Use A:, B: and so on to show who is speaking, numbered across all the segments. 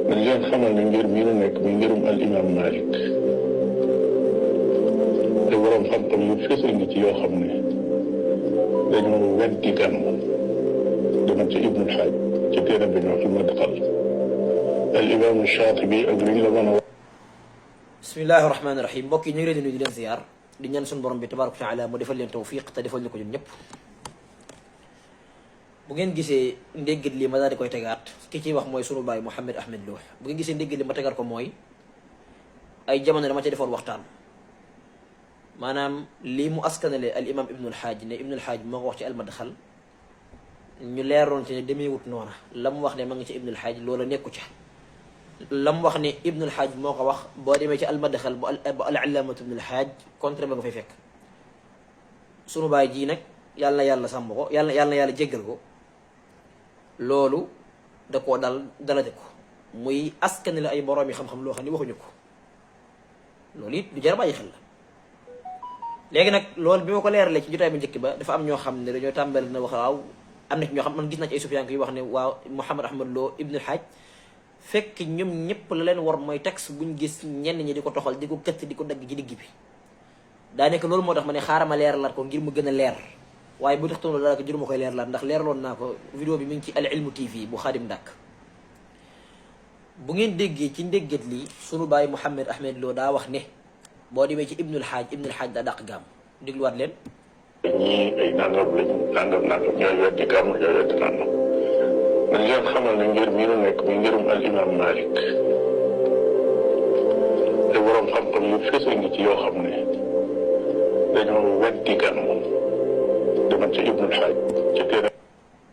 A: dañ leen xamal ne ngir mi nu nekk mi ngirum al imam Malik te borom xam-xam yu fësal ngi ci yoo xam ne dañoo weddi gàmm demal ca Ibnul Xaaj ci téere bi ñu wax al-Madxal al imam Shaatibi ak liñ la mën a wax.
B: bismillahi rahmaani rahim mbokk yi ñu ngi leen di nuyu di leen ziyaar di ñaan suñu borom bi tabaaraka wa taala mu defal leen tawfiq te defal ñu ko ñun ñëpp. bu ngeen gisee ndéggat li ma daal di koy tegaat ki ciy wax mooy sunu baay Mouhamed Ahmed Lo bu ngeen gisee ndéggat li ma tegaat ko mooy ay jamono dama ca defoon waxtaan maanaam lii mu askanale al imam Ibnul Xaaj ne Ibnul Xaaj moo ko wax ci al-Madxal ñu leeroon ci ne demeewut noona la mu wax ne ma ngi ci Ibnul Xaaj loola nekku ca la mu wax ne Ibnul Xaaj moo ko wax boo demee ci al-Madxal bu al-allaamatu Ibnul Xaaj contre ba nga fay fekk sunu baay jii nag yàlla na yàlla sàmm ko yàlla na yàlla jéggal ko loolu da koo dalate ko muy askan la ay borom yi xam-xam loo xam ne waxuñu ko loolu it lu jar a bàyyi xel la. léegi nag loolu bi ma ko leeralee ci jotaay bu njëkk ba dafa am ñoo xam ne dañoo tàmbali na wax waaw am na ci ñoo xam man gis naa ci ay sufiyaan yi wax ne waaw Mouhamed Ahmed Lo Ibnul Xaaj fekk ñoom ñëpp la leen war mooy texte buñ gis ñenn ñi di ko toxal di ko këtt di ko dagg ci digg bi daa nekk loolu moo tax ma ne xaaral ma leeralaat ko ngir mu gën a leer. waaye bu tax toon daal ko jëru ma koy leerlaat ndax leerloon naa ko vidéo bi mi ngi ci al ilmu tv bu Xaadim Ndàkk bu ngeen déggee ci ndéggat lii sunu baay Mouhamed Ahmed Lo daa wax ne boo demee ci Ibnul Xaaj daa dàq gàmm dégluwaat leen.
A: ñii ay nangam lañ nangam ñooy weddi gàmm ñooy weddi nangam dañ leen xamal ne ngir mi nu nekk mi ngirum al imam Malik te borom xam-xam yu fësal ngi ci yoo xam ne dañoo weddi gàmm demal ca Ibnul Xaaj ci téere.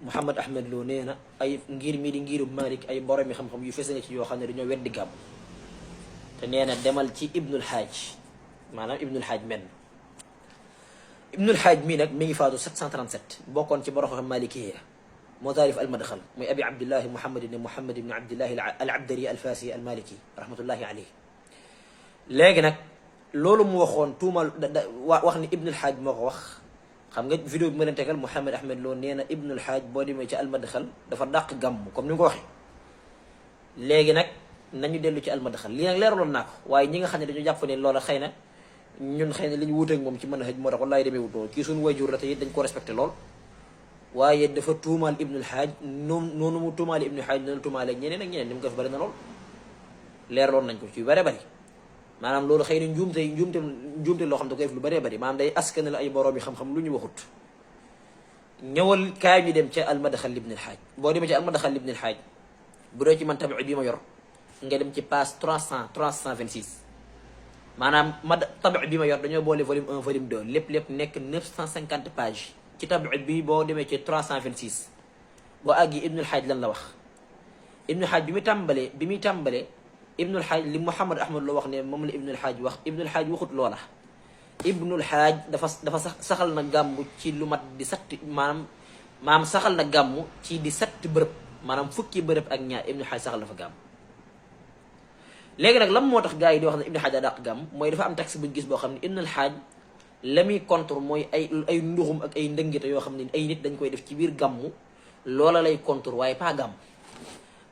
B: Mouhamed Ahmed Lo nee na ay ngir mii di ngirum Malik ay borom yi xam-xam yu fësal ci yoo xam ne dañoo weddi gàmm te nee na demal ci Ibnul Xaaj maanaam Ibnul Xaaj men Ibnul Xaaj mii nag mi ngi faatu 737 bokkoon ci borom xam Malikiya moo taalif al-Madxal muy abi Abdillahi Mouhamed ibn Abdillahi al-Abdari al-Fasi al-Maliki rahmatullahi alayhi. léegi nag loolu mu waxoon tuumal wax ni Ibnul Xaaj moo ko wax. xam nga vidéo bi ma leen tegal Mouhamed Ahmed Lo nee na Ibnul Xaaj boo demee ci al-Madxal dafa dàq gàmm comme ni nga ko waxee léegi nag nañu dellu ci al-Madxal lii nag leeraloon naa ko waaye ñi nga xam ne dañu jàpp ne loola xëy na ñun xëy na li ñu wuuteeg moom ci manhaj moo tax wallaay demee wutoo kii suñu wayjur la te it dañ ko respecté lool waaye dafa tuumaal Ibnul Xaaj noonu mu tuumaale Ibnul Xaaj noonu tuumaale ñeneen ak ñeneen ni mu ko fi bëri na lool leeraloon nañ ko ci yu bëree bëri maanaam loolu xëy na njuumte loo xam da koy def lu bëree bëri maanaam day askan la ay borom yi xam-xam lu ñu waxut ñëwal kaay ñu dem ca al-Madxal Ibnul Xaaj boo demee ca al-Madxal Ibnul Xaaj bu dee ci man tabi bi ma yor nga dem ci page 326 maanaam tabi bi ma yor dañoo boole volume 1 volume 2 lépp nekk 950 pages ci tabi bi boo demee ci 326 boo àggi Ibnul Xaaj lan la wax Ibnul Xaaj bi muy tàmbalee Ibnul Xaaj li Mouhamed Ahmed Lo wax ne moom la Ibnul Xaaj wax Ibnul Xaaj waxut loola Ibnul Xaaj dafa saxal na gàmm ci lu mat di satti maanaam saxal na gàmm ci di satti bërëb maanaam fukki bërëb ak ñaar Ibnul Xaaj saxal dafa gàmm. léegi nag lan moo tax gars yi di wax ne Ibnul Xaaj daa dàq gàmm mooy dafa am texte buñ gis boo xam ne Ibnul Xaaj la muy contre mooy ay nduxum ak ay ndëngite yoo xam ne ay nit dañ koy def ci biir gàmm loola lay contre waaye pas gàmm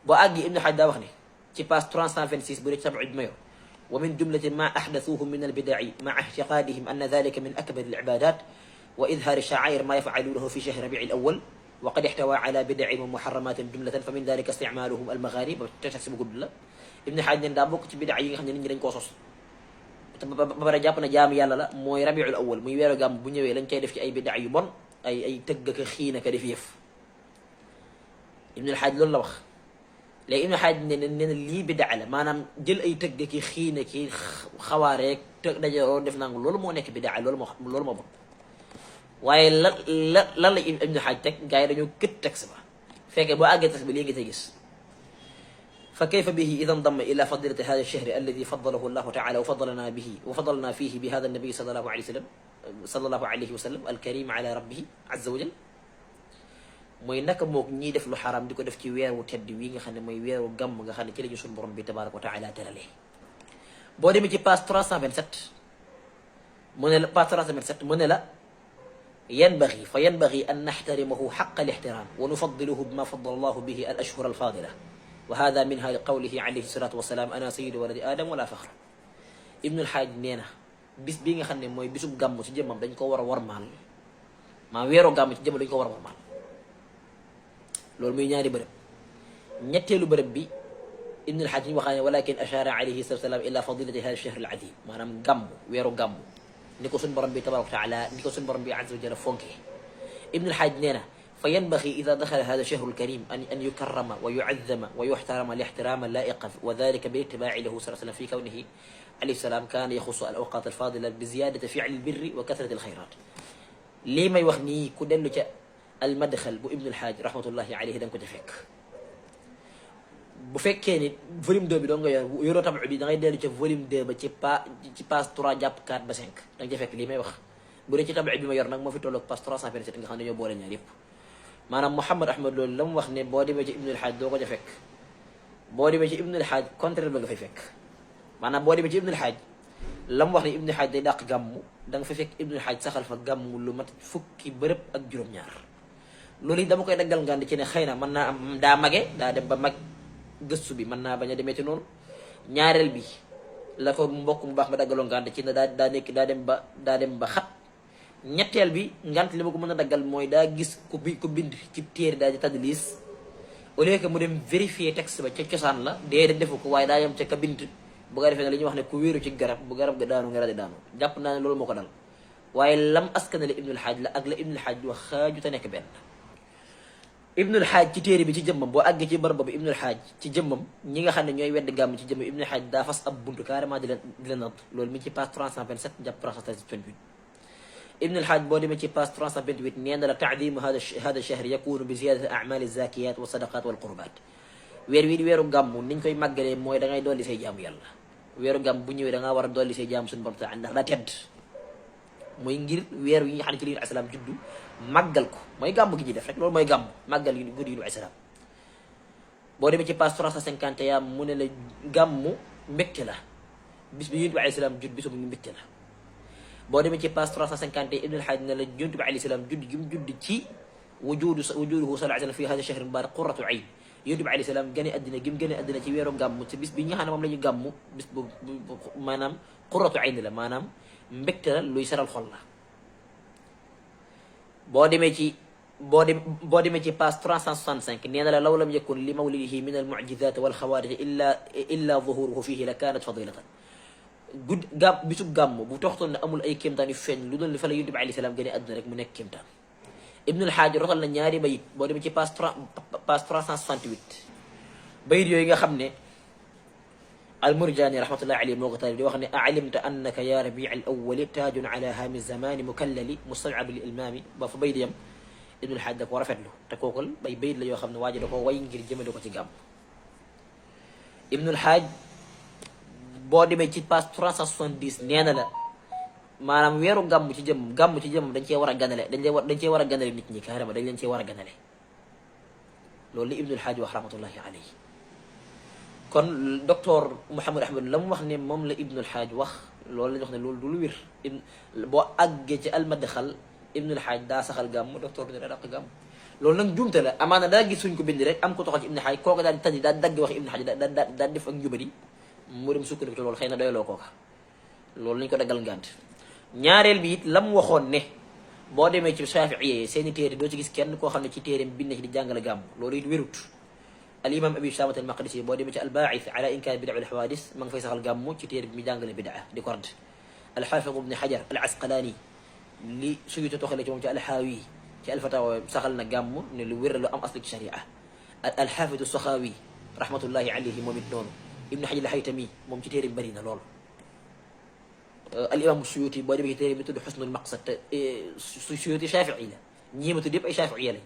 B: boo àggi Ibnul Xaaj daa wax ne ci page 326 bu dee tabi bi ma yor wa min jumlati ma ahdathuhu min al-bida'i ma'a i'tiqadihim anna dhalika min akbar al-ibadat wa idhar ash-sha'air ma yaf'alunahu fi shahr rabi' al-awwal wa qad ihtawa ala bid'in wa muharramatin jumlatan fa min dhalika isti'maluhum al-maghari ba texte bu gudd la Ibn Xaaj ne daa bokk ci bid'a yi nga xam ne nit ñi dañ koo sos te ba pare jàpp na jaamu yàlla la mooy rabi'ul awwal muy weeru gàmm bu ñëwee lañ cay def ci ay bid'a yu bon ay tëgg ak xiin ak def yëf Ibn Xaaj loolu la wax. léegi Ibnul Xaaj ne na lii bidaa la maanaam jël ay tëgg ki xiine ki xawaareeg tëgg dajaloo def nangu loolu moo nekk bidaa loolu moo bon waaye lan la Ibnul Xaaj teg gars yi dañoo kët texte ba fekkee boo àggee texte bi léegi tey gis fa kayfa bihi idan damma ila fadilati hada ash-shahri alladi fadalahu Allahu taala wa fadalna fihi bi hada an-nabi sallallahu alayhi wa sallam al-karim ala rabbihi azza wa jal mooy naka mook ñiy def lu xaram di ko def ci weeru tedd wi nga xam ne mooy weeru gàmm nga xam ne ci la ñu suñu borom bi tabaraka wa taala teralee boo demee ci page 327 mu ne la page 327 mu ne la yanbaghi an naxtarimahu xaqa al-ixtiraam wa nufaddiluhu bima faddala Allahu bihi al-ashhur al-faadila wa hada minha li qawlihi alayhi salatu wasalaam ana sayyidu waladi adam wala faxra. Ibnul Xaaj nee na bis bii nga xam ne mooy bisub gàmm ci jëmmam dañ ko war a warmaal, maa weeroo gàmm ci jëmmam dañ ko war a warmaal. loolu muy ñaari bërëb. ñetteelu bërëb bi Ibnul Xaaj ñu waxaa ne walakin ashara alayhi salatu wasalaam ila fadilati hada shahr al adim, maanaam gàmm weeru gàmm ni ko suñ borom bi tabaraka wa taala ni ko suñ borom bi azza wa jalla fonkee. Ibnul Xaaj nee na fa yanbaxi ida daxala hada shahru alkarim an yukarrama wa yuazzama wa yuxtarama lixtirama laiqa wa dalika bi itibaaci lahu sallallahu alayhi wa sallam fi kawnihi alayhi salaam kaana yaxusu al awqat alfadila bi ziyadati ficli albirri wa kasrati alxayrat. lii may wax nii ku dellu ca almadxal bu Ibnul Xaaj rahmatullahi alayhi da nga ko ca fekk. bu fekkee ni volume 2 bi doon nga yoroo tabax bi da ngay dellu ca volume 2 ba ci page 3 jàpp 4 ba 5 da nga ca fekk lii may wax. bu dee ci tabax bi ma yor nag moo fi tolloog page 327 nga xam ne dañoo boole ñaar yëpp. maanaam Mouhamed Ahmad loolu la mu wax ne boo demee ci Ibnul Xaaj doo ko ca fekk. boo demee ci Ibnul Xaaj contraire ba nga fay fekk. maanaam boo demee ci Ibnul Xaaj la mu wax ne Ibnul Xaaj day dàq gàmmu da nga fa fekk Ibnul Xaaj saxal fa gàmmu lu mat fukki bërëb ak juróom-ñaar. loolu it dama koy daggal ngànd ci ne xëy na mën naa am daa mage daa dem ba mag gëstu bi mën naa bañ a demee ci noonu. ñaareel bi la ko mbokk mu baax ma daggaloo ngànt ci ne daa nekk daa dem ba xat. ñetteel bi ngant li ma ko mën a daggal mooy daa gis ku bind ci téere daa di tadlis au lieu que mu dem vérifier texte ba ca cosaan la déedéet defu ko waaye daa yem ca ka bind bu ko defee ne li ñuy wax ne ku wéeru ci garab bu garab ga daanu nga daal di daanu. jàpp naa ne loolu moo ko dal waaye lam askanale Ibnul Xaaj la ak la Ibnul Xaaj di wax xaaju te nekk benn. Ibnul Xaaj ci téere bi ci jëmmam boo àggee ci barab bi Ibnul Xaaj ci jëmmam ñi nga xam ne ñooy wedd gàmm ci jëmmam Ibnul Xaaj daa fas ab buntu carrément di leen natt loolu mi ci page 327 jàpp 328. Ibnul Xaaj boo demee ci page 328 nee na la taadimu hada shahr yakunu bi ziyadati amali zakiyat wa sadaqat wal qurbat. weer wii di weeru gàmm niñ koy màggalee mooy da ngay dolli say jaamu yàlla. weeru gàmm bu ñëwee da ngaa war a dolli say jaamu suñu borom taala ndax daa tedd mooy ngir weer yi nga xam ne ci li asalaam juddu màggal ko mooy gàmm gi ñuy def rek loolu mooy gàmm màggal gi guddi yi asalaam. boo demee ci page 351 mu ne la gàmmu mbégte la bis bi yonent bi alayhi salaam judd bisu bu mbégte la. boo demee ci page 350 Ibnul Xaaj ne la yonent bi alayhi salaam judd gi mu judd ci wujuduhu sallallahu alayhi wa sallam fi hada shahr mubarak qurratu ayn. yonent bi alayhi salaam gane addina gi mu gane addina ci weeru gàmm ci bis bi nga xam ne moom la ñu gàmm bis bu maanaam qurratu ayn la maanaam mbégte la luy saral xol la. boo demee ci page 365 nee na la law lam yakun li mawlidihi min al mu'jizat wal xawaarij illa zuhuruhu fihi la kanat fadilatan. bisub gàmm bu toxtoon ne amul ay kéemtaan yu feeñ lu doon li fa la yonent bi alayhi salaam gën a àdduna rek mu nekk kéemtaan. Ibnul Xaaj rotal na ñaari bayit boo demee ci page 368 bayit yooyu nga xam ne Al-Murjaani rahmatullahi alayhi moo ko taalif di wax ne alimta annaka ya rabii al awwali taajun ala haami zamani mukallali mustabab lil ilmaami ba fa bayit yam Ibnul Xaaj da koo rafetlu te kookal bay bayit la yoo xam ne waa ji da koo way ngir jëmale ko ci gàmm. Ibnul Xaaj boo demee ci page 370 nee na la maanaam weeru gàmm ci jëmm dañ cee war a ganale dañ cee war a ganale nit ñi carrément dañ leen cee war a ganale loolu li Ibnul Xaaj wax rahmatullahi alayhi. kon docteur Mouhamed Ahmad la mu wax ne moom la Ibnul Xaaj wax loolu lañ wax ne loolu du lu wér. boo àggee ci almadxal Ibnul Xaaj daa saxal gàmm docteur bi daa dàq gàmm loolu nag juumte la amaana daa gis suñ ko bind rek am ko toxal ci Ibnul Xaaj kooku daal di tànn daal dagg wax Ibnul Xaaj daal def ak njubadi mu dem sukkandiku ci loolu xëy na doyloo kooka loolu lañ ko daggal ngànt. ñaareel bi it la mu waxoon ne boo demee ci Shaafi'i seeni téere doo ci gis kenn koo xam ne ci téereem bind ci di jàngale gàmm loolu it wérut. al imam abi Shaamat al Maqdisi boo demee ci al-Baa'ith ala inkaar bid'a wal hawaadis ma ngi fay saxal gàmm ci téere bi mi jàngale bid'a di ko radd. al-Haafiz ibn Hajar al-Asqalaani li Suyuuti toxale ci moom ci al-Haawi ci al-Fataawa saxal na gàmm ne lu wér lu am asli ci sharia. al-Haafiz as-Saxaawi rahmatullahi alayhi moom it noonu. Ibn Hajar al-Haytami moom ci téere bi bëri na lool. al imam Suyuuti boo demee ci téere bi tudd Husnul Maqsad te Suyuuti Shaafi'i la ñii ma tudd yëpp ay Shaafi'i lañ.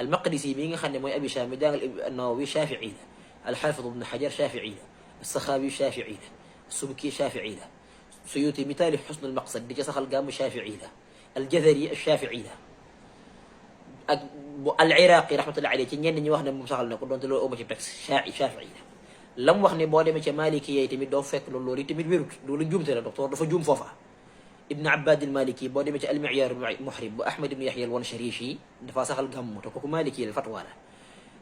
B: al-Maqdisi mi nga xam ne mooy abi Shaam mi jàngal an-Nawawi Shaafi'i la. al-Haafiz ibn Hajar Shaafi'i la. as-Saxaawi Shaafi'i la. as-Subki Shaafi'i la. Suyuuti mi taalif Husnul Maqsad di ca saxal gàmmu Shaafi'i la. al-Jazari Shaafi'i la. ak al-Iraaqi rahmatullahi alayhi ci ñenn ñi wax ne moom saxal na ko donte loolu amu ci texte Shaafi'i la. lam wax ne boo demee ca Maliki yi tamit doo fekk loolu yi tamit wérut loolu njuumte la docteur dafa juum foofa. Ibn Abbad al-Maliki boo demee ci al-Mi'yar al-Muhrib bu Ahmad ibn Yahya al-Wansharishi dafa saxal gàmmu te kooku Maliki la fatwa la.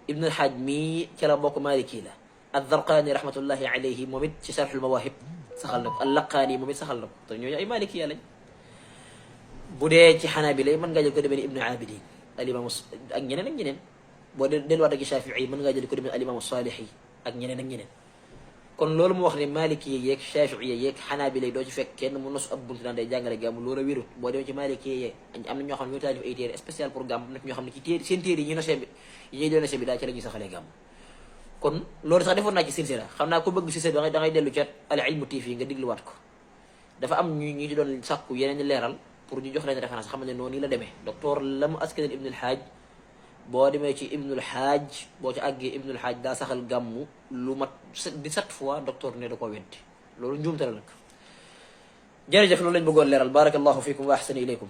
B: Ibn al-Hajj mii ca la bokk Maliki la ad-Zarqaani rahmatullahi alayhi moom it ci Sharhul Mawaahib saxal na ko al-Laqaani moom it saxal na ko te ñooñu ay Malikiya lañ. bu dee ci Xanaabila mën ngaa jël ko demee ni Ibnu Abidin al-Imam ak ñeneen ak ñeneen. boo delluwaat ak Shafii mën ngaa jël ko demee al-Imam Saalixi ak ñeneen ak ñeneen. kon loolu mu wax ne Maliki yeeg Shafii yeeg Xanaabila doo ci fekk kenn mu nosu ab buntu naan day jàngale gàmm loolu a wérut. boo demee ci Maliki yeeg am na ñoo xam ne ñoo taalif ay téere spécial pour gàmm nag ñoo xam ne ci téere seen téere yi ñu nosee bi yi ñuy doon nosee bi daal ci la ñuy saxalee gàmm. kon loolu sax defoon naa ci silsila xam naa ko bëgg silsila da ngay dellu ca al ilmu TV nga digluwaat ko. dafa am ñu ci doon sàkku yeneen leeral pour ñu jox leen référence xam ne noonu nii la demee docteur la mu askanal Ibnul Haaj boo demee ci Ibnul Haaj boo ci àggee Ibnul Haaj daa saxal gàmmu lu mat 17 fois docteur ne da ko weddi loolu njuumte la nag. jërëjëf loolu lañ bëggoon leeral barakallahu fikum wa ahsana ilaykum